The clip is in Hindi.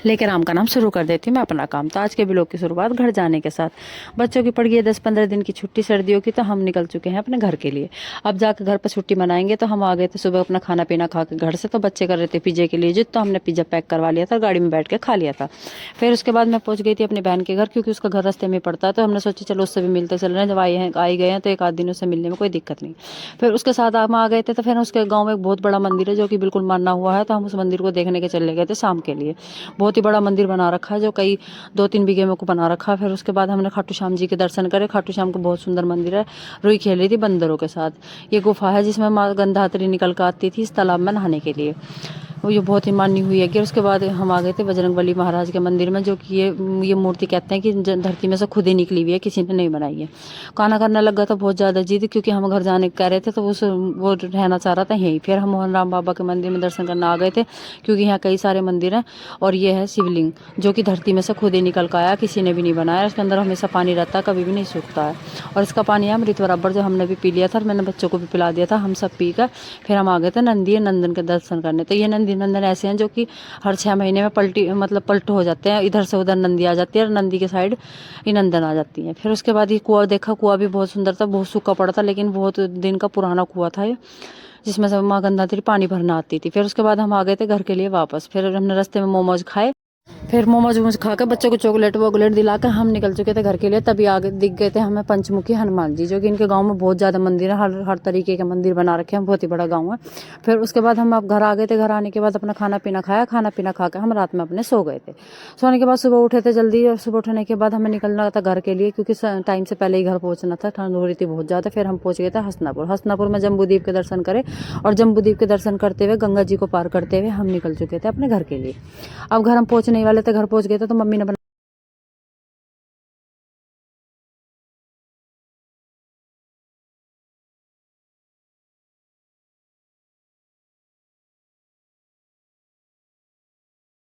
लेकर राम का नाम शुरू कर देती हूँ मैं अपना काम। तो आज के ब्लॉग की शुरुआत घर जाने के साथ। बच्चों की पड़ गई है 10-15 दिन की छुट्टी सर्दियों की, तो हम निकल चुके हैं अपने घर के लिए। अब जाकर घर पर छुट्टी मनाएंगे। तो हम आ गए थे सुबह अपना खाना पीना खा के घर से। तो बच्चे कर रहे थे पिज्जे के लिए जिद, तो हमने पिज्जा पैक करवा लिया था, गाड़ी में बैठ के खा लिया था। फिर उसके बाद मैं पहुँच गई थी अपनी बहन के घर, क्योंकि उसका घर रास्ते में पड़ता है। तो हमने सोचा चलो उससे भी मिलते चल रहे हैं, जब आई गए हैं तो एक आध दिन उससे मिलने में कोई दिक्कत नहीं। फिर उसके साथ हम आ गए थे। तो फिर उसके गाँव में एक बहुत बड़ा मंदिर है जो कि बिल्कुल माना हुआ है। तो हम उस मंदिर को देखने के चले गए थे शाम के लिए। बहुत ही बड़ा मंदिर बना रखा है, जो कई 2-3 बीघे में को बना रखा है। फिर उसके बाद हमने खाटू श्याम जी के दर्शन करे। खाटू श्याम को बहुत सुंदर मंदिर है। रुई खेल रही थी बंदरों के साथ। ये गुफा है जिसमें माँ गंधात्री निकल कर आती थी इस तालाब में नहाने के लिए। वो ये बहुत ही मानी हुई है कि उसके बाद हम आ गए थे बजरंगबली महाराज के मंदिर में, जो कि ये मूर्ति कहते हैं कि धरती में से खुद ही निकली हुई है, किसी ने नहीं बनाई है। खाना करने लगा था बहुत ज़्यादा जिद, क्योंकि हम घर जाने कह रहे थे, तो वो रहना चाह रहा था यहीं। फिर हम मोहन राम बाबा के मंदिर में दर्शन करने आ गए थे, क्योंकि यहाँ कई सारे मंदिर हैं। और ये है शिवलिंग, जो कि धरती में से खुद ही निकल कर आया, किसी ने भी नहीं बनाया। इसके अंदर हमेशा पानी रहता है, कभी भी नहीं सूखता है। और इसका पानी है अमृत बराबर, जो हमने भी पी लिया था और मैंने बच्चों को भी पिला दिया था। हम सब पी कर फिर हम आ गए थे नंदी नंदन के दर्शन करने। तो ये नंदी नंदन ऐसे हैं जो कि हर 6 महीने में पलट हो जाते हैं। इधर से उधर नंदी आ जाती है और नंदी के साइड ये नंदन आ जाती है। फिर उसके बाद ये कुआं देखा, कुआं भी बहुत सुंदर था, बहुत सूखा पड़ा था, लेकिन बहुत दिन का पुराना कुआं था ये, जिसमें से माँ गंधात्री पानी भरना आती थी। फिर उसके बाद हम आ गए थे घर के लिए वापस। फिर हमने रास्ते में मोमोज खाए। फिर मोमोज वोमोज खाकर बच्चों को चॉकलेट वॉकलेट दिलाकर हम निकल चुके थे घर के लिए। तभी आगे दिख गए थे हमें पंचमुखी हनुमान जी, जो कि इनके गांव में बहुत ज़्यादा मंदिर है। हर तरीके के मंदिर बना रखे हैं, बहुत ही बड़ा गांव है। फिर उसके बाद हम अब घर आ गए थे। घर आने के बाद अपना खाना पीना खाया। खाना पीना खा के हम रात में अपने सो गए थे। सोने के बाद सुबह उठे थे जल्दी, और सुबह उठने के बाद हमें निकलना था घर के लिए, क्योंकि टाइम से पहले ही घर पहुँचना था, ठंड हो रही थी बहुत ज़्यादा। फिर हम पहुँच गए थे हसनापुर। हसनापुर में जम्बूद्वीप के दर्शन करे, और जम्बूद्वीप के दर्शन करते हुए गंगा जी को पार करते हुए हम निकल चुके थे अपने घर के लिए। अब घर हम पहुँचने वाले थे, घर पहुँच गए थे तो मम्मी ने